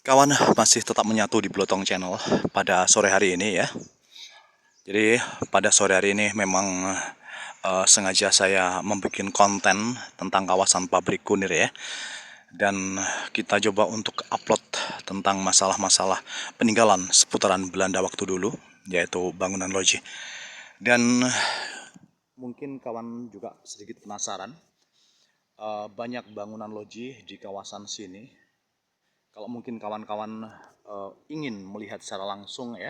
Kawan masih tetap menyatu di Blotong Channel pada sore hari ini ya. Jadi pada sore hari ini memang sengaja saya membuat konten tentang kawasan pabrik kunir ya. Dan kita coba untuk upload tentang masalah-masalah peninggalan seputaran Belanda waktu dulu, yaitu bangunan loji. Dan mungkin kawan juga sedikit penasaran, banyak bangunan loji di kawasan sini. Kalau mungkin kawan-kawan ingin melihat secara langsung ya,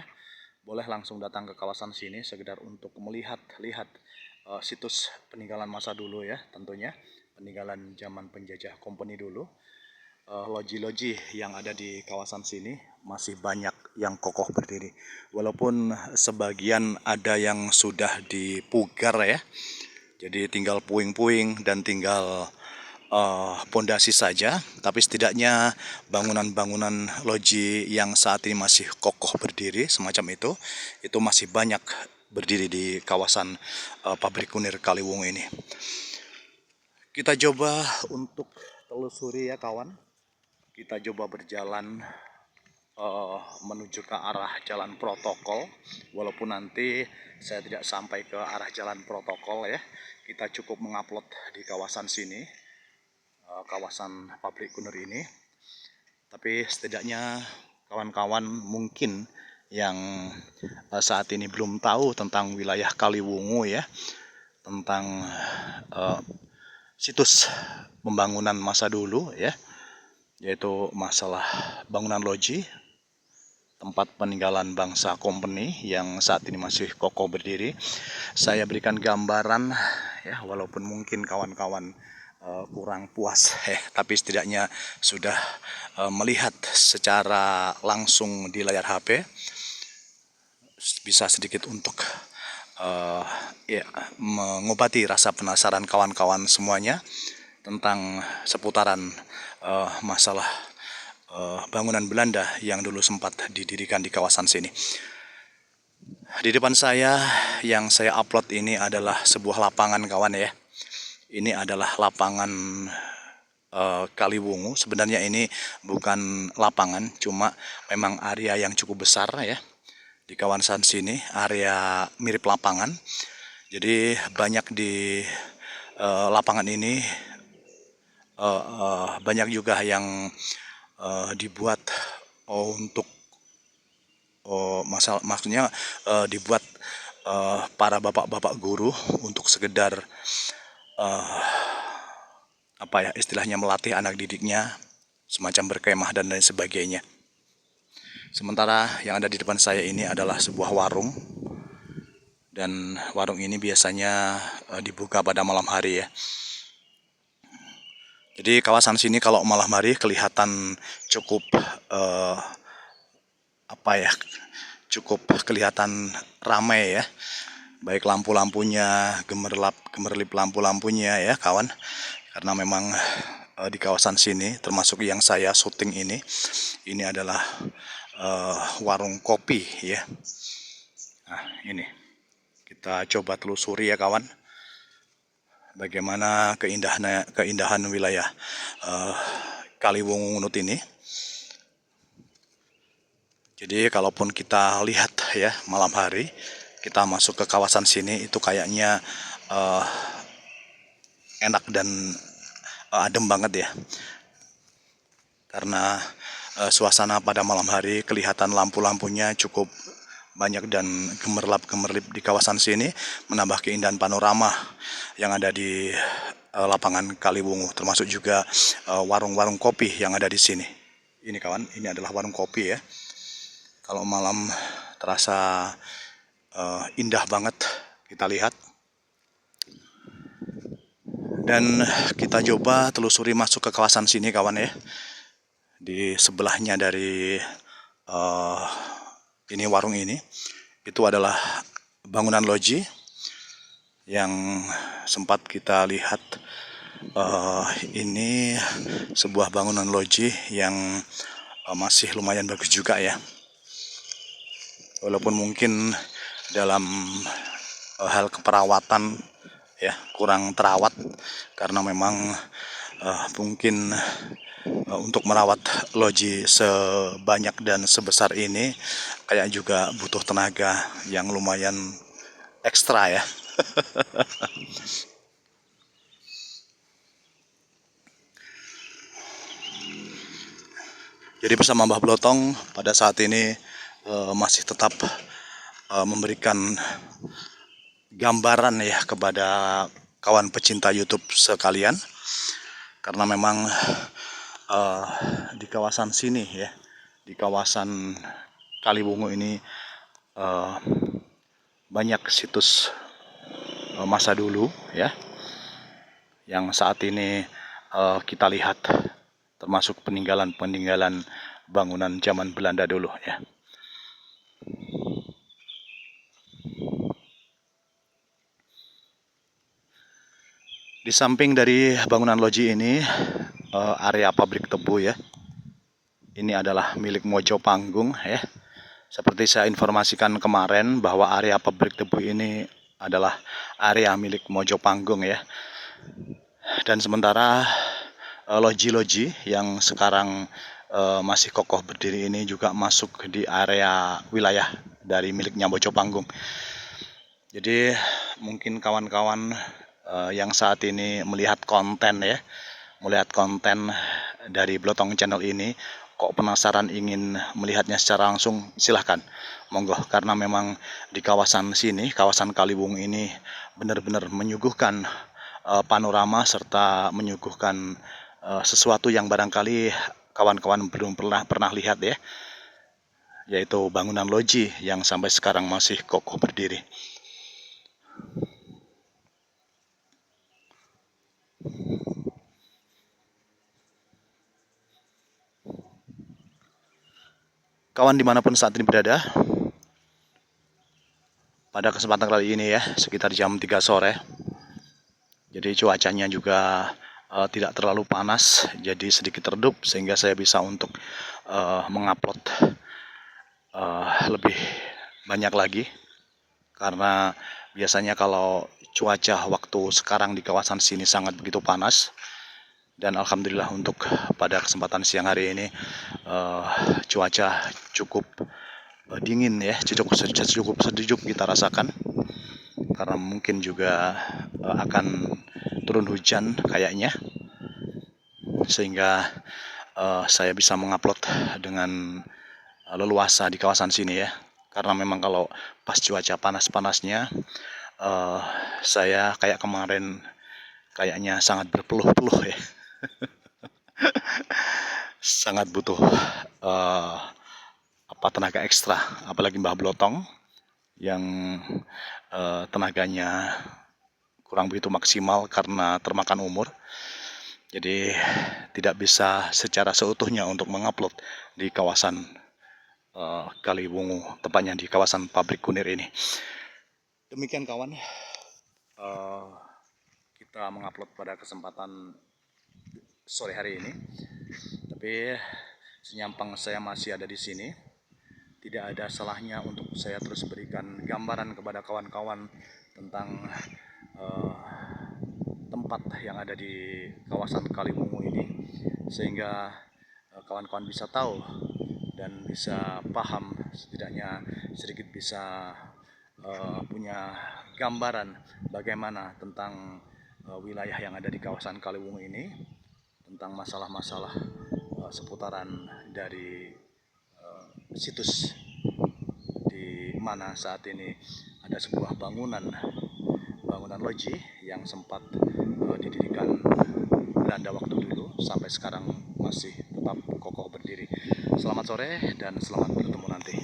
boleh langsung datang ke kawasan sini sekedar untuk melihat situs peninggalan masa dulu ya, tentunya peninggalan zaman penjajah kompeni dulu. Loji-loji yang ada di kawasan sini masih banyak yang kokoh berdiri, walaupun sebagian ada yang sudah dipugar ya, jadi tinggal puing-puing dan tinggal pondasi saja, tapi setidaknya bangunan-bangunan loji yang saat ini masih kokoh berdiri semacam itu masih banyak berdiri di kawasan pabrik kunir Kaliwungu ini. Kita coba untuk telusuri ya kawan. Kita coba berjalan menuju ke arah jalan protokol, walaupun nanti saya tidak sampai ke arah jalan protokol ya. Kita cukup mengupload di kawasan sini, kawasan pabrik kunir ini. Tapi setidaknya kawan-kawan mungkin yang saat ini belum tahu tentang wilayah Kaliwungu ya, tentang situs pembangunan masa dulu ya, yaitu masalah bangunan loji, tempat peninggalan bangsa kompeni yang saat ini masih kokoh berdiri. Saya berikan gambaran ya, walaupun mungkin kawan-kawan kurang puas tapi setidaknya sudah melihat secara langsung di layar HP, bisa sedikit untuk ya, mengobati rasa penasaran kawan-kawan semuanya tentang seputaran masalah bangunan Belanda yang dulu sempat didirikan di kawasan sini. Di depan saya yang saya upload ini adalah sebuah lapangan kawan ya. Ini adalah lapangan Kaliwungu. Sebenarnya ini bukan lapangan, cuma memang area yang cukup besar ya. Di kawasan sini area mirip lapangan. Jadi banyak di lapangan ini banyak juga yang dibuat untuk maksudnya dibuat para bapak-bapak guru untuk sekedar apa ya istilahnya, melatih anak didiknya, semacam berkemah dan lain sebagainya. Sementara yang ada di depan saya ini adalah sebuah warung, dan warung ini biasanya dibuka pada malam hari ya. Jadi kawasan sini kalau malam hari kelihatan cukup cukup kelihatan ramai ya. Baik lampu-lampunya, gemerlip lampu-lampunya ya kawan. Karena memang di kawasan sini, termasuk yang saya syuting ini adalah warung kopi ya. Nah ini kita coba telusuri ya kawan, bagaimana keindahan wilayah Kaliwungu Ngunut ini. Jadi kalaupun kita lihat ya malam hari, kita masuk ke kawasan sini itu kayaknya enak dan adem banget ya. Karena suasana pada malam hari kelihatan lampu-lampunya cukup banyak dan gemerlap-gemerlip di kawasan sini, menambah keindahan panorama yang ada di lapangan Kaliwungu, termasuk juga warung-warung kopi yang ada di sini. Ini kawan, ini adalah warung kopi ya. Kalau malam terasa indah banget kita lihat. Dan kita coba telusuri masuk ke kawasan sini kawan ya. Di sebelahnya dari ini warung ini, itu adalah bangunan loji yang sempat kita lihat. Ini sebuah bangunan loji yang masih lumayan bagus juga ya. Walaupun mungkin dalam hal keperawatan ya kurang terawat, karena memang mungkin untuk merawat loji sebanyak dan sebesar ini kayak juga butuh tenaga yang lumayan ekstra ya. Jadi bersama Mbah Blotong pada saat ini masih tetap memberikan gambaran ya kepada kawan pecinta YouTube sekalian, karena memang di kawasan sini ya, di kawasan Kaliwungu ini banyak situs masa dulu ya, yang saat ini kita lihat, termasuk peninggalan-peninggalan bangunan zaman Belanda dulu ya. Di samping dari bangunan loji ini, area pabrik tebu ya, ini adalah milik Mojopanggung ya. Seperti saya informasikan kemarin bahwa area pabrik tebu ini adalah area milik Mojopanggung ya. Dan sementara loji-loji yang sekarang masih kokoh berdiri ini juga masuk di area wilayah dari miliknya Mojopanggung. Jadi mungkin kawan-kawan yang saat ini melihat konten ya, melihat konten dari Blotong Channel ini, kok penasaran ingin melihatnya secara langsung, silahkan monggo, karena memang di kawasan sini, kawasan Kaliwungu ini benar-benar menyuguhkan panorama serta menyuguhkan sesuatu yang barangkali kawan-kawan belum pernah lihat ya, yaitu bangunan loji yang sampai sekarang masih kokoh berdiri. Kawan dimanapun saat ini berada, pada kesempatan kali ini ya, sekitar jam 3 sore, jadi cuacanya juga tidak terlalu panas, jadi sedikit redup sehingga saya bisa untuk mengupload lebih banyak lagi, karena biasanya kalau cuaca waktu sekarang di kawasan sini sangat begitu panas. Dan alhamdulillah untuk pada kesempatan siang hari ini cuaca cukup dingin ya, cukup sejuk kita rasakan, karena mungkin juga akan turun hujan kayaknya, sehingga saya bisa mengupload dengan leluasa di kawasan sini ya. Karena memang kalau pas cuaca panas-panasnya saya kayak kemarin kayaknya sangat berpeluh-peluh ya. Sangat butuh tenaga ekstra, apalagi Mbah Blotong yang tenaganya kurang begitu maksimal karena termakan umur. Jadi tidak bisa secara seutuhnya untuk mengupload di kawasan Kaliwungu, tepatnya di kawasan pabrik kunir ini. Demikian kawan, kita mengupload pada kesempatan sore hari ini. Tapi senyampang saya masih ada di sini, tidak ada salahnya untuk saya terus berikan gambaran kepada kawan-kawan tentang tempat yang ada di kawasan Kaliwungu ini, sehingga kawan-kawan bisa tahu dan bisa paham, setidaknya sedikit bisa punya gambaran bagaimana tentang wilayah yang ada di kawasan Kaliwungu ini, tentang masalah-masalah seputaran dari situs di mana saat ini ada sebuah bangunan loji yang sempat didirikan Belanda waktu dulu, sampai sekarang masih tetap kokoh berdiri. Selamat sore dan selamat bertemu nanti.